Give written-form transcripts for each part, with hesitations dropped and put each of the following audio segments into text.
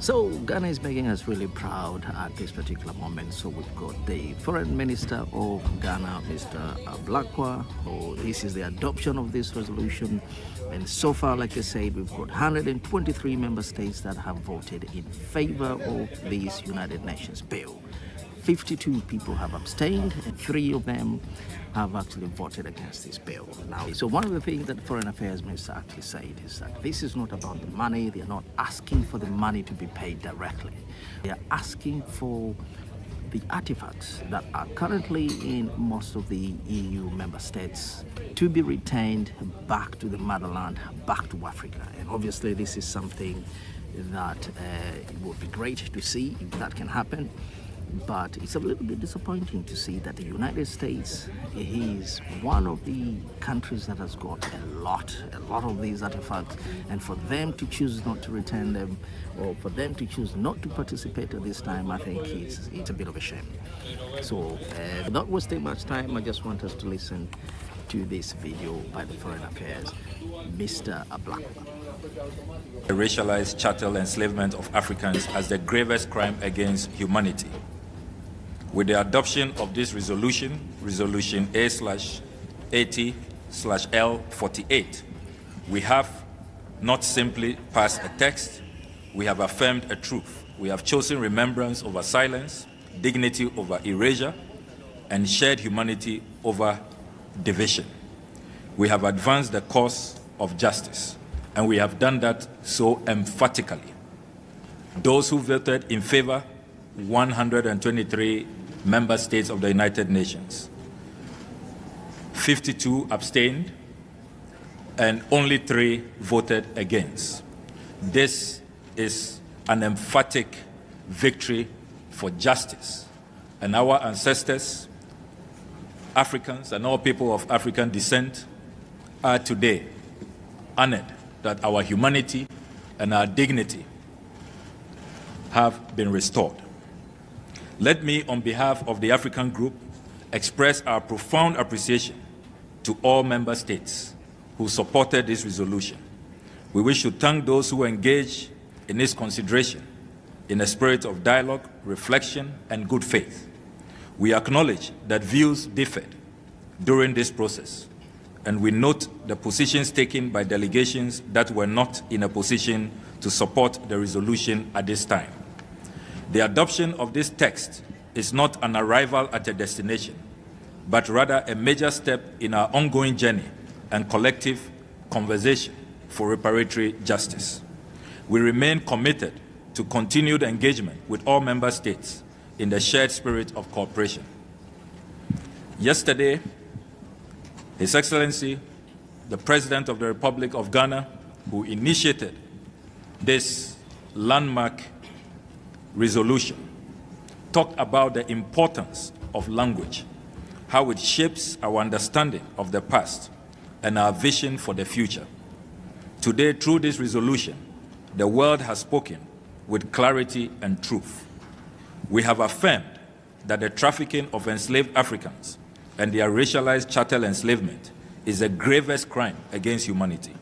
So Ghana is making us really proud at this particular moment. So we've got the Foreign Minister of Ghana, Mr. Blakwa. This is the adoption of this resolution. And so far, like I said, we've got 123 member states that have voted in favor of this United Nations bill. 52 people have abstained, and 3 of them have actually voted against this bill. Now, so one of the things that Foreign Affairs Minister actually said is that this is not about the money. They are not asking for the money to be paid directly. They are asking for the artifacts that are currently in most of the EU member states to be retained back to the motherland, back to Africa. And obviously this is something that would be great to see if that can happen. But it's a little bit disappointing to see that the United States is one of the countries that has got a lot of these artifacts, and for them to choose not to return them, or for them to choose not to participate at this time, I think it's a bit of a shame. So without wasting much time, I just want us to listen to this video by the Foreign Affairs, Mr. Blakwa. The racialized chattel enslavement of Africans as the gravest crime against humanity. With the adoption of this resolution, Resolution A/80/L48, we have not simply passed a text, we have affirmed a truth. We have chosen remembrance over silence, dignity over erasure, and shared humanity over division. We have advanced the cause of justice, and we have done that so emphatically. Those who voted in favor, 123 member states of the United Nations. 52 abstained, and only 3 voted against. This is an emphatic victory for justice. And our ancestors, Africans, and all people of African descent are today honored that our humanity and our dignity have been restored. Let me, on behalf of the African Group, express our profound appreciation to all member states who supported this resolution. We wish to thank those who engaged in its consideration in a spirit of dialogue, reflection, and good faith. We acknowledge that views differed during this process, and we note the positions taken by delegations that were not in a position to support the resolution at this time. The adoption of this text is not an arrival at a destination, but rather a major step in our ongoing journey and collective conversation for reparatory justice. We remain committed to continued engagement with all member states in the shared spirit of cooperation. Yesterday, His Excellency, the President of the Republic of Ghana, who initiated this landmark resolution, talked about the importance of language, how it shapes our understanding of the past and our vision for the future. Today, through this resolution, the world has spoken with clarity and truth. We have affirmed that the trafficking of enslaved Africans and their racialized chattel enslavement is the gravest crime against humanity,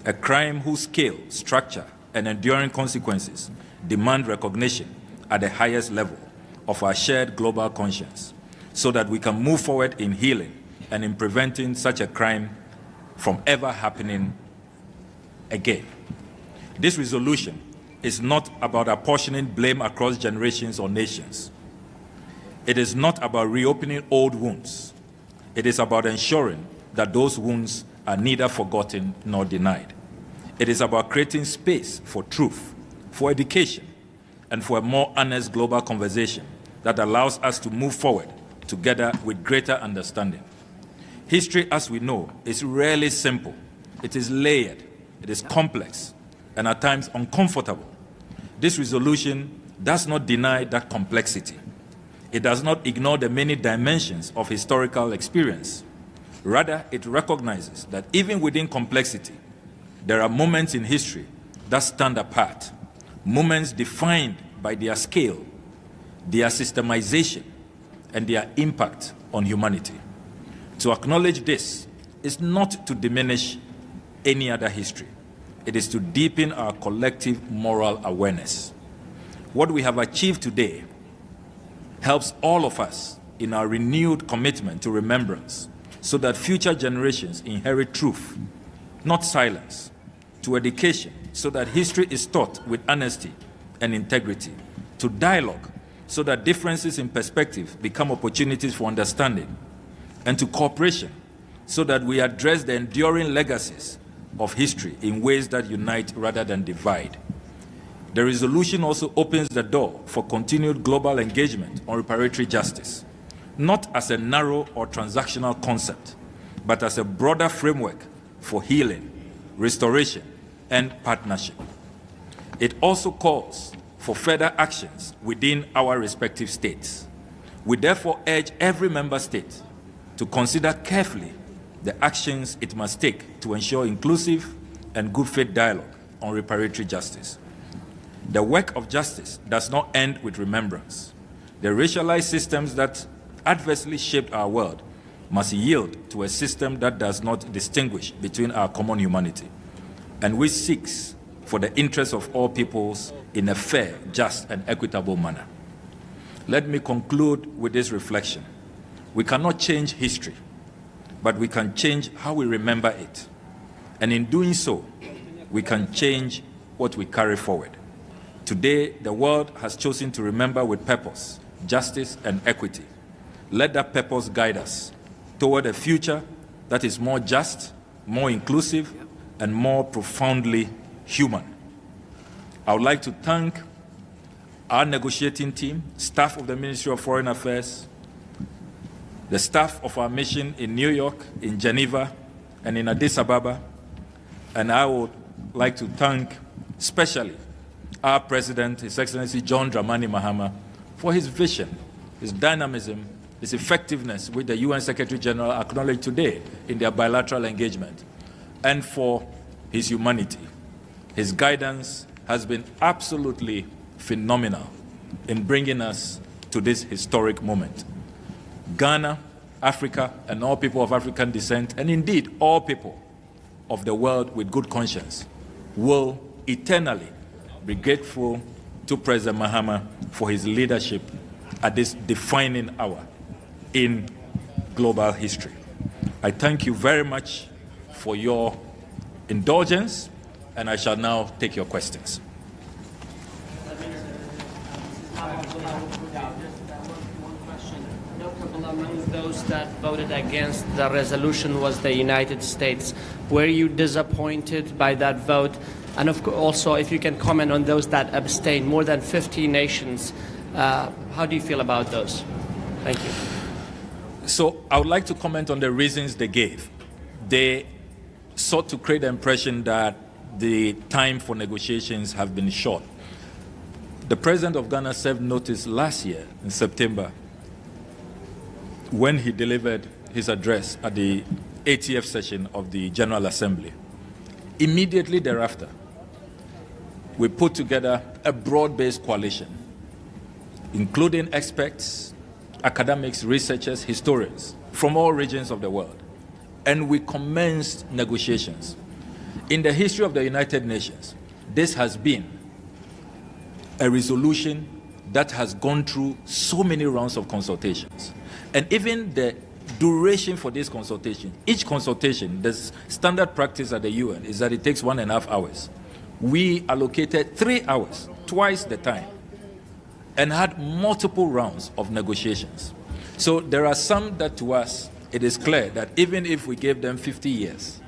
a crime whose scale, structure, and enduring consequences demand recognition at the highest level of our shared global conscience, so that we can move forward in healing and in preventing such a crime from ever happening again. This resolution is not about apportioning blame across generations or nations. It is not about reopening old wounds. It is about ensuring that those wounds are neither forgotten nor denied. It is about creating space for truth, for education, and for a more honest global conversation that allows us to move forward together with greater understanding. History, as we know, is rarely simple. It is layered, it is complex, and at times uncomfortable. This resolution does not deny that complexity. It does not ignore the many dimensions of historical experience. Rather, it recognizes that even within complexity, there are moments in history that stand apart, moments defined by their scale, their systemization, and their impact on humanity. To acknowledge this is not to diminish any other history. It is to deepen our collective moral awareness. What we have achieved today helps all of us in our renewed commitment to remembrance, so that future generations inherit truth, not silence, to education, so that history is taught with honesty and integrity, to dialogue, so that differences in perspective become opportunities for understanding, and to cooperation, so that we address the enduring legacies of history in ways that unite rather than divide. The resolution also opens the door for continued global engagement on reparatory justice, not as a narrow or transactional concept, but as a broader framework for healing, restoration, and partnership. It also calls for further actions within our respective states. We therefore urge every member state to consider carefully the actions it must take to ensure inclusive and good faith dialogue on reparatory justice. The work of justice does not end with remembrance. The racialized systems that adversely shaped our world must yield to a system that does not distinguish between our common humanity, and which seeks for the interests of all peoples in a fair, just, and equitable manner. Let me conclude with this reflection. We cannot change history, but we can change how we remember it. And in doing so, we can change what we carry forward. Today, the world has chosen to remember with purpose, justice, and equity. Let that purpose guide us toward a future that is more just, more inclusive, and more profoundly human. I would like to thank our negotiating team, staff of the Ministry of Foreign Affairs, the staff of our mission in New York, in Geneva, and in Addis Ababa. And I would like to thank especially our President, His Excellency John Dramani Mahama, for his vision, his dynamism, his effectiveness, which the UN Secretary General acknowledged today in their bilateral engagement, and for his humanity. His guidance has been absolutely phenomenal in bringing us to this historic moment. Ghana, Africa, and all people of African descent, and indeed all people of the world with good conscience, will eternally be grateful to President Mahama for his leadership at this defining hour in global history. I thank you very much for your indulgence, and I shall now take your questions. Notable among those that voted against the resolution was the United States. Were you disappointed by that vote? And also, if you can comment on those that abstained, more than 50 nations. How do you feel about those? Thank you. So I would like to comment on the reasons they gave. They sought to create the impression that the time for negotiations have been short. The President of Ghana served notice last year in September when he delivered his address at the 80th session of the General Assembly. Immediately thereafter, we put together a broad-based coalition, including experts, academics, researchers, historians from all regions of the world, and we commenced negotiations. In the history of the United Nations, this has been a resolution that has gone through so many rounds of consultations. And even the duration for this consultation, each consultation, the standard practice at the UN is that it takes 1.5 hours. We allocated 3 hours, twice the time, and had multiple rounds of negotiations. So there are some that to us, it is clear that even if we gave them 50 years,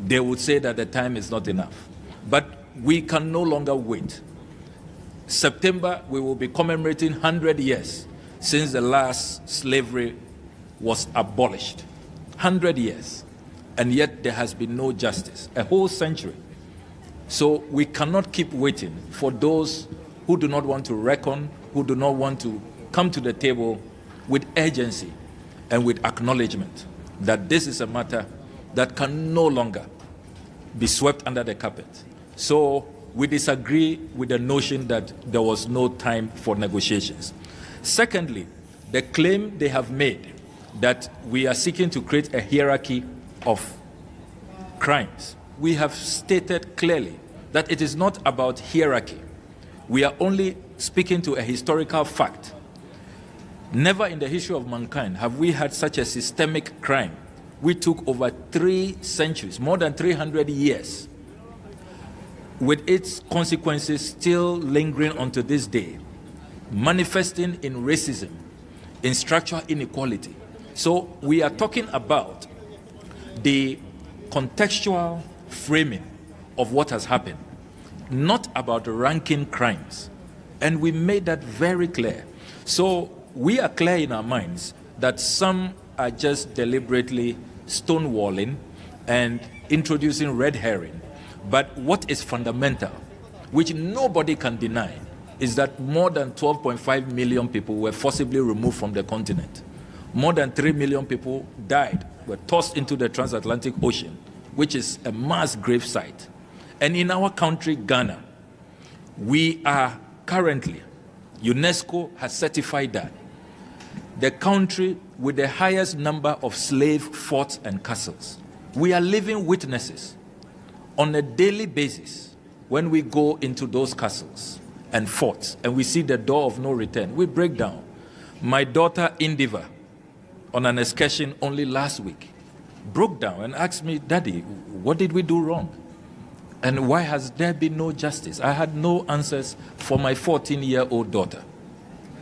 they would say that the time is not enough. But we can no longer wait. September, we will be commemorating 100 years since the last slavery was abolished. 100 years. And yet there has been no justice. A whole century. So we cannot keep waiting for those who do not want to reckon, who do not want to come to the table with urgency and with acknowledgement that this is a matter that can no longer be swept under the carpet. So we disagree with the notion that there was no time for negotiations. Secondly, the claim they have made that we are seeking to create a hierarchy of crimes. We have stated clearly that it is not about hierarchy. We are only speaking to a historical fact. Never in the history of mankind have we had such a systemic crime. We took over 3 centuries, more than 300 years, with its consequences still lingering onto this day, manifesting in racism, in structural inequality. So we are talking about the contextual framing of what has happened, not about ranking crimes. And we made that very clear. So we are clear in our minds that some are just deliberately stonewalling and introducing red herring. But what is fundamental, which nobody can deny, is that more than 12.5 million people were forcibly removed from the continent. More than 3 million people died, were tossed into the transatlantic ocean, which is a mass grave site. And in our country, Ghana, we are currently, UNESCO has certified that, the country with the highest number of slave forts and castles. We are living witnesses on a daily basis when we go into those castles and forts and we see the door of no return. We break down. My daughter Indiva, on an excursion only last week, broke down and asked me, "Daddy, what did we do wrong? And why has there been no justice?" I had no answers for my 14-year-old daughter.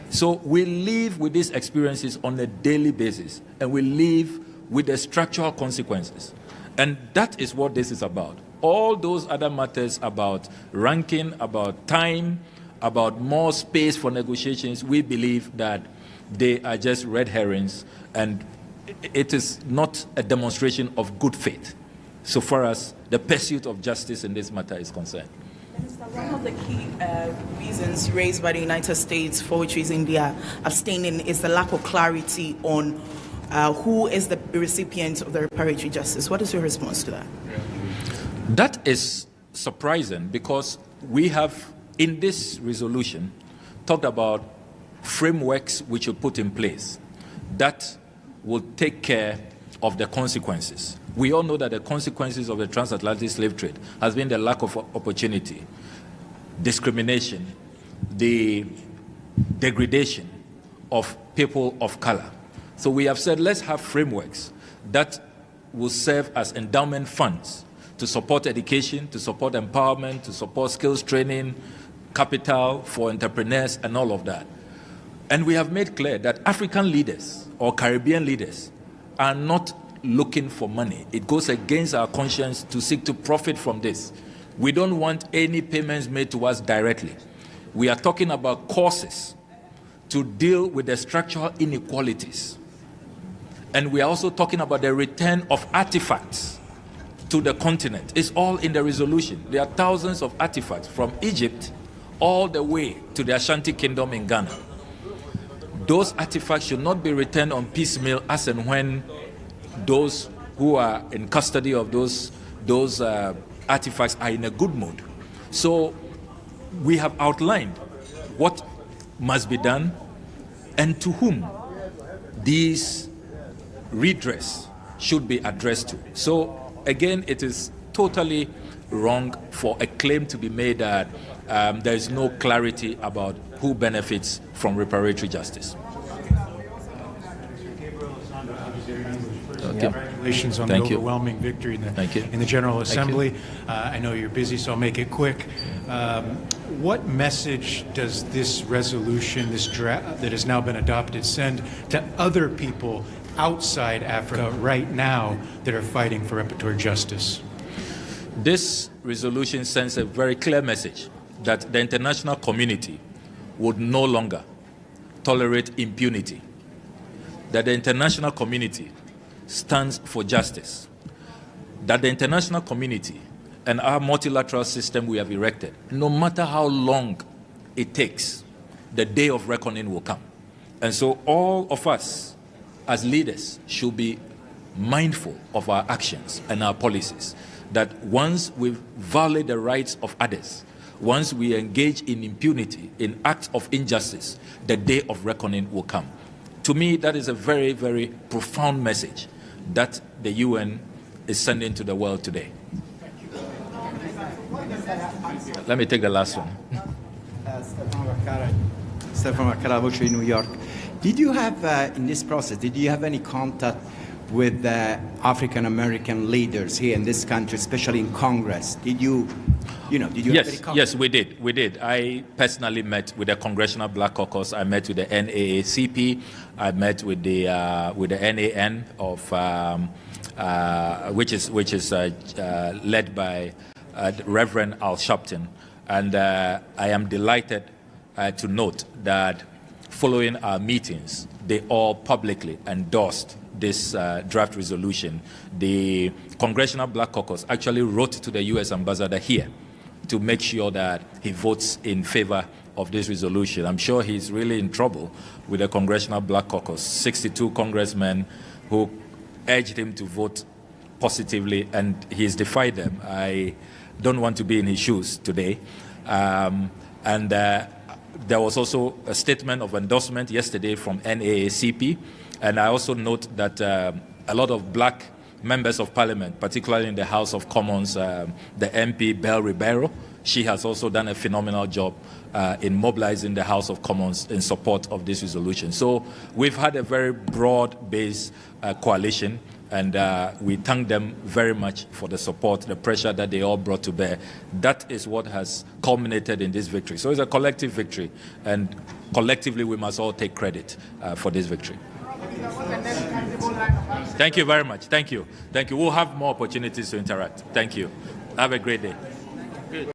So we live with these experiences on a daily basis, and we live with the structural consequences. And that is what this is about. All those other matters about ranking, about time, about more space for negotiations, we believe that they are just red herrings, and it is not a demonstration of good faith so far as the pursuit of justice in this matter is concerned. Minister, one of the key reasons raised by the United States for which reason they are abstaining is the lack of clarity on who is the recipient of the reparatory justice. What is your response to that? That is surprising because we have, in this resolution, talked about frameworks which will put in place that will take care of the consequences. We all know that the consequences of the transatlantic slave trade has been the lack of opportunity, discrimination, the degradation of people of color. So we have said, let's have frameworks that will serve as endowment funds to support education, to support empowerment, to support skills training, capital for entrepreneurs, and all of that. And we have made clear that African leaders or Caribbean leaders are not looking for money. It goes against our conscience to seek to profit from this. We don't want any payments made to us directly. We are talking about courses to deal with the structural inequalities. And we are also talking about the return of artifacts to the continent. It's all in the resolution. There are thousands of artifacts from Egypt all the way to the Ashanti Kingdom in Ghana. Those artifacts should not be returned on piecemeal as and when those who are in custody of those artifacts are in a good mood. So we have outlined what must be done and to whom these redress should be addressed to. So again, it is totally wrong for a claim to be made that there is no clarity about who benefits from reparatory justice. Congratulations on the overwhelming victory in the General Assembly. I know you're busy, so I'll make it quick. What message does this resolution, this draft that has now been adopted, send to other people outside Africa right now that are fighting for reparatory justice? This resolution sends a very clear message that the international community would no longer tolerate impunity, that the international community stands for justice, that the international community and our multilateral system we have erected, no matter how long it takes, the day of reckoning will come. And so all of us as leaders should be mindful of our actions and our policies, that once we violate the rights of others, once we engage in impunity, in acts of injustice, the day of reckoning will come. To me, that is a very, very profound message that the UN is sending to the world today. Let me take the last one. Stefano Carabucci in New York. Did you have, in this process, did you have any contact with African American leaders here in this country, especially in Congress? Did you have any contact? Yes, we did. I personally met with the Congressional Black Caucus. I met with the NAACP. I met with the NAN of which is led by Reverend Al Sharpton, and I am delighted to note that following our meetings, they all publicly endorsed this draft resolution. The Congressional Black Caucus actually wrote to the U.S. ambassador here to make sure that he votes in favor of this resolution. I'm sure he's really in trouble with the Congressional Black Caucus, 62 congressmen who urged him to vote positively, and he's defied them. I don't want to be in his shoes today. There was also a statement of endorsement yesterday from NAACP, and I also note that a lot of black members of parliament, particularly in the House of Commons, the MP Belle Ribeiro, she has also done a phenomenal job in mobilizing the House of Commons in support of this resolution. So we've had a very broad-based coalition, and we thank them very much for the support, the pressure that they all brought to bear. That is what has culminated in this victory. So it's a collective victory, and collectively we must all take credit for this victory. Thank you very much. Thank you. We'll have more opportunities to interact. Thank you. Have a great day.